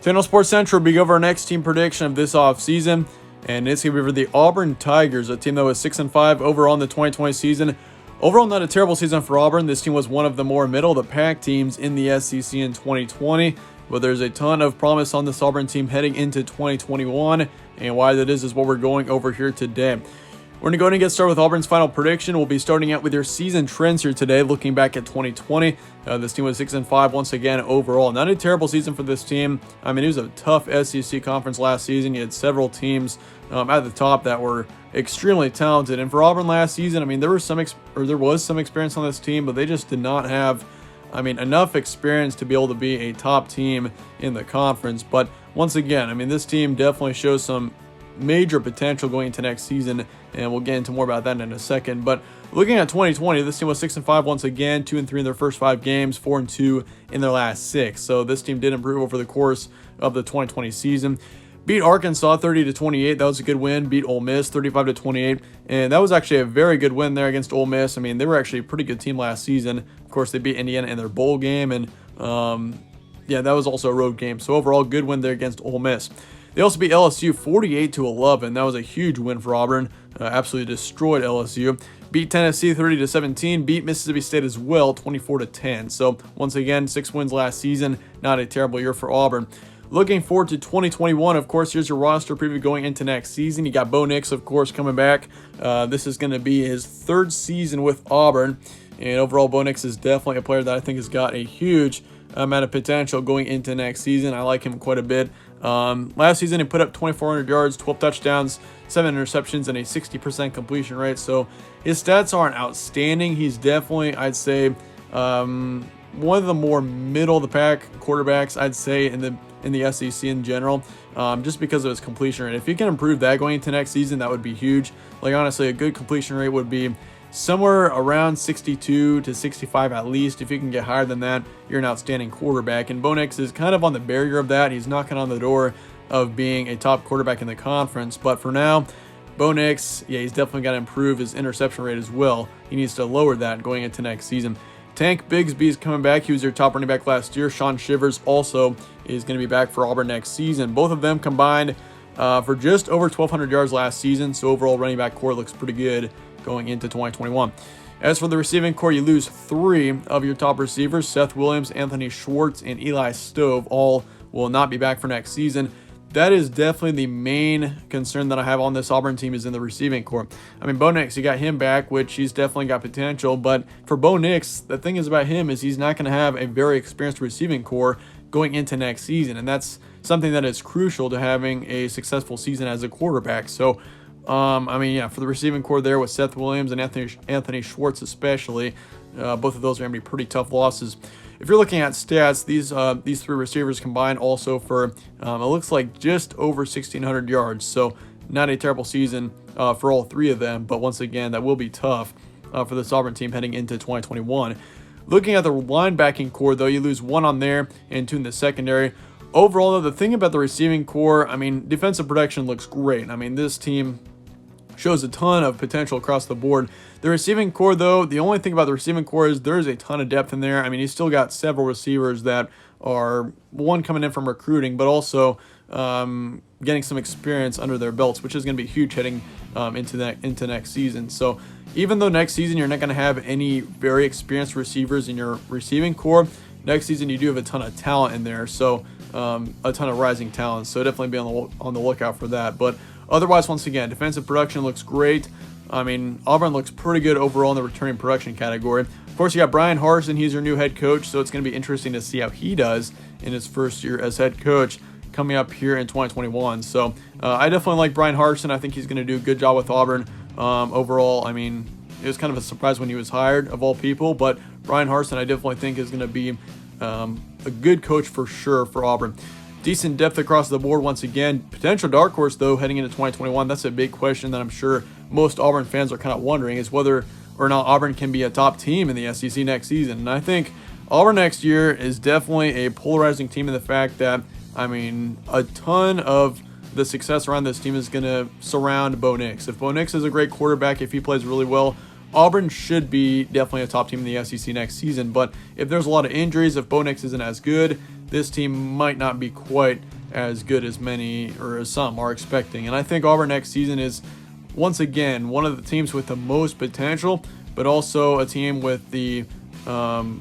Channel Sports Central will be over our next team prediction of this offseason, and it's going to be for the Auburn Tigers, a team that was 6-5 overall in the 2020 season. Overall, not a terrible season for Auburn. This team was one of the more middle-of-the-pack teams in the SEC in 2020, but there's a ton of promise on this Auburn team heading into 2021, and why that is what we're going over here today. We're going to go ahead and get started with Auburn's final prediction. We'll be starting out with your season trends here today, looking back at 2020. This team was 6-5 once again overall. Not a terrible season for this team. I mean, it was a tough SEC conference last season. You had several teams at the top that were extremely talented. And for Auburn last season, I mean, there was some experience on this team, but they just did not have, enough experience to be able to be a top team in the conference. But once again, I mean, this team definitely shows some major potential going into next season, and we'll get into more about that in a second. But looking at 2020, this team was 6-5 once again, 2-3 in their first 5 games, 4-2 in their last 6. So this team did improve over the course of the 2020 season. Beat Arkansas 30-28. That was a good win. Beat Ole Miss 35-28, and that was actually a very good win there against Ole Miss. I mean, they were actually a pretty good team last season. Of course, they beat Indiana in their bowl game, and that was also a road game. So overall, good win there against Ole Miss. They also beat LSU 48-11. That was a huge win for Auburn. Absolutely destroyed LSU. Beat Tennessee 30-17. Beat Mississippi State as well 24-10. So once again, 6 wins last season. Not a terrible year for Auburn. Looking forward to 2021, of course, here's your roster preview going into next season. You got Bo Nix, of course, coming back. This is going to be his 3rd season with Auburn. And overall, Bo Nix is definitely a player that I think has got a huge amount of potential going into next season. I like him quite a bit. Last season, he put up 2,400 yards, 12 touchdowns, 7 interceptions, and a 60% completion rate. So his stats aren't outstanding. He's definitely, I'd say, one of the more middle-of-the-pack quarterbacks, I'd say, in the SEC in general, just because of his completion rate. If he can improve that going into next season, that would be huge. Like, honestly, a good completion rate would be somewhere around 62 to 65 at least. If you can get higher than that, you're an outstanding quarterback. And Bo Nix is kind of on the barrier of that. He's knocking on the door of being a top quarterback in the conference. But for now, Bo Nix, he's definitely got to improve his interception rate as well. He needs to lower that going into next season. Tank Bigsby is coming back. He was their top running back last year. Sean Shivers also is going to be back for Auburn next season. Both of them combined for just over 1,200 yards last season. So overall running back core looks pretty good going into 2021. As for the receiving core, you lose 3 of your top receivers. Seth Williams, Anthony Schwartz, and Eli Stove all will not be back for next season. That is definitely the main concern that I have on this Auburn team, is in the receiving core. I mean, Bo Nix, you got him back, which he's definitely got potential. But for Bo Nix, the thing is about him is he's not going to have a very experienced receiving core going into next season. And that's something that is crucial to having a successful season as a quarterback. So, for the receiving core there with Seth Williams and Anthony Schwartz especially, both of those are going to be pretty tough losses. If you're looking at stats, these 3 receivers combined also for, it looks like just over 1,600 yards. So not a terrible season for all 3 of them. But once again, that will be tough for this Auburn team heading into 2021. Looking at the linebacking core, though, you lose 1 on there and 2 in the secondary. Overall, though, the thing about the receiving core, defensive production looks great. This team shows a ton of potential across the board. The receiving core, though, the only thing about the receiving core is there's a ton of depth in there. He's still got several receivers that are, one, coming in from recruiting, but also getting some experience under their belts, which is going to be huge heading into next season. So even though next season you're not going to have any very experienced receivers in your receiving core, next season you do have a ton of talent in there. So a ton of rising talent. So definitely be on the lookout for that. But otherwise, once again, defensive production looks great. Auburn looks pretty good overall in the returning production category. Of course, you got Brian Harsin. He's your new head coach, so it's going to be interesting to see how he does in his first year as head coach coming up here in 2021. So I definitely like Brian Harsin. I think he's going to do a good job with Auburn. Overall, it was kind of a surprise when he was hired, of all people, but Brian Harsin I definitely think is going to be a good coach for sure for Auburn. Decent depth across the board once again. Potential dark horse, though, heading into 2021. That's a big question that I'm sure most Auburn fans are kind of wondering, is whether or not Auburn can be a top team in the SEC next season. And I think Auburn next year is definitely a polarizing team in the fact that, a ton of the success around this team is going to surround Bo Nix. If Bo Nix is a great quarterback, if he plays really well, Auburn should be definitely a top team in the SEC next season. But if there's a lot of injuries, if Bo Nix isn't as good, this team might not be quite as good as many or as some are expecting. And I think Auburn next season is once again one of the teams with the most potential, but also a team with the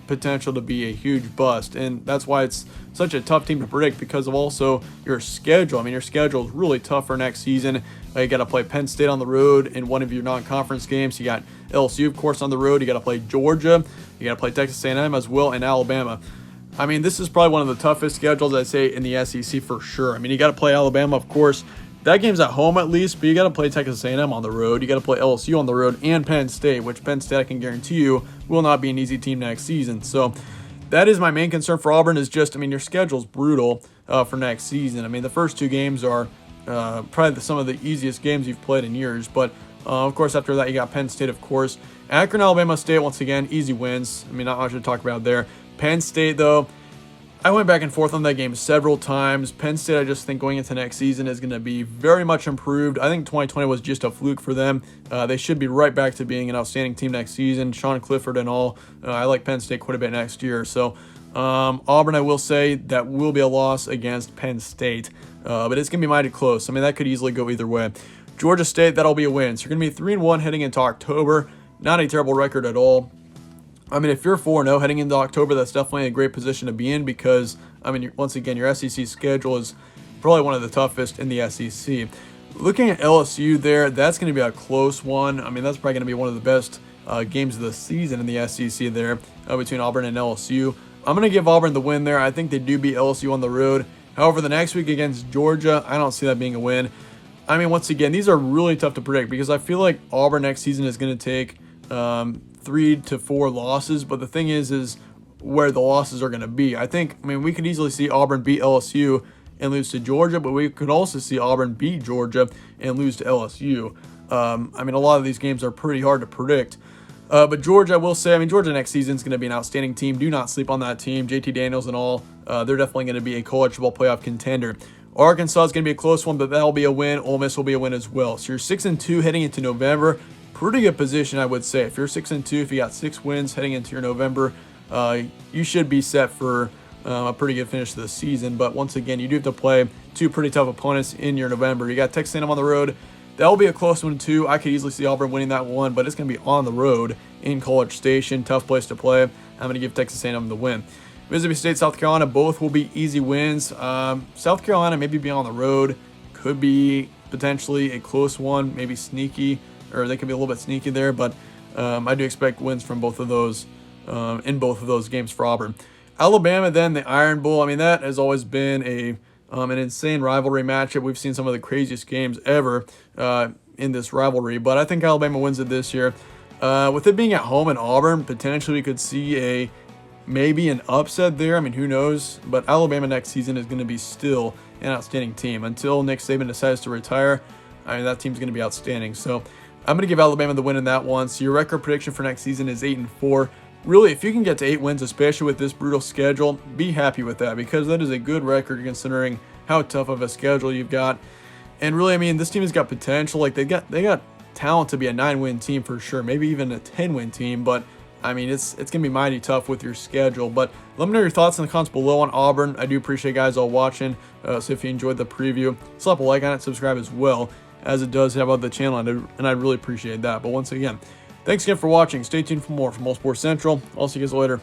potential to be a huge bust. And that's why it's such a tough team to predict, because of also your schedule. I mean, your schedule is really tough for next season. You got to play Penn State on the road in one of your non-conference games. You got LSU, of course, on the road. You got to play Georgia. You got to play Texas A&M as well, and Alabama. I mean, this is probably one of the toughest schedules, I'd say, in the SEC for sure. I mean, you got to play Alabama, of course. That game's at home at least, but you got to play Texas A&M on the road. You got to play LSU on the road and Penn State, which Penn State, I can guarantee you, will not be an easy team next season. So that is my main concern for Auburn, is just, I mean, your schedule's brutal for next season. I mean, the first two games are probably some of the easiest games you've played in years. But, of course, after that, you got Penn State, of course. Akron, Alabama State, once again, easy wins. I mean, not much to talk about there. Penn State, though, I went back and forth on that game several times. Penn State, I just think going into next season is going to be very much improved. I think 2020 was just a fluke for them. They should be right back to being an outstanding team next season. Sean Clifford and all. I like Penn State quite a bit next year. So Auburn, I will say, that will be a loss against Penn State. But it's going to be mighty close. I mean, that could easily go either way. Georgia State, that'll be a win. So you're going to be 3-1 heading into October. Not a terrible record at all. I mean, if you're 4-0 heading into October, that's definitely a great position to be in, because, I mean, once again, your SEC schedule is probably one of the toughest in the SEC. Looking at LSU there, that's going to be a close one. I mean, that's probably going to be one of the best games of the season in the SEC there between Auburn and LSU. I'm going to give Auburn the win there. I think they do beat LSU on the road. However, the next week against Georgia, I don't see that being a win. I mean, once again, these are really tough to predict, because I feel like Auburn next season is going to take 3 to 4 losses, but the thing is where the losses are going to be. I mean, we could easily see Auburn beat LSU and lose to Georgia, but we could also see Auburn beat Georgia and lose to LSU. I mean, a lot of these games are pretty hard to predict. But Georgia, I will say, I mean, Georgia next season is going to be an outstanding team. Do not sleep on that team. JT Daniels and all, they're definitely going to be a college football playoff contender. Arkansas is going to be a close one, but that'll be a win. Ole Miss will be a win as well. So you're 6-2 heading into November. Pretty good position, I would say. If you're 6-2, if you got 6 wins heading into your November, you should be set for a pretty good finish to the season. But once again, you do have to play 2 pretty tough opponents in your November. You got Texas A&M on the road. That will be a close one too. I could easily see Auburn winning that one, but it's going to be on the road in College Station. Tough place to play. I'm going to give Texas A&M the win. Mississippi State, South Carolina, both will be easy wins. South Carolina maybe be on the road. Could be potentially a close one, maybe sneaky, or they could be a little bit sneaky there, but I do expect wins from both of those in both of those games for Auburn. Alabama, then the Iron Bowl. I mean, that has always been an insane rivalry matchup. We've seen some of the craziest games ever in this rivalry, but I think Alabama wins it this year. With it being at home in Auburn, potentially we could see maybe an upset there. I mean, who knows? But Alabama next season is going to be still an outstanding team until Nick Saban decides to retire. I mean, that team's going to be outstanding. So I'm going to give Alabama the win in that one. So your record prediction for next season is 8-4. Really, if you can get to 8 wins, especially with this brutal schedule, be happy with that, because that is a good record considering how tough of a schedule you've got. And really, I mean, this team has got potential. Like, they got talent to be a 9-win team for sure, maybe even a 10-win team. But I mean, it's going to be mighty tough with your schedule. But let me know your thoughts in the comments below on Auburn. I do appreciate you guys all watching. So if you enjoyed the preview, slap a like on it, subscribe as well, as it does help out the channel, and I really appreciate that. But once again, thanks again for watching. Stay tuned for more from All Sports Central. I'll see you guys later.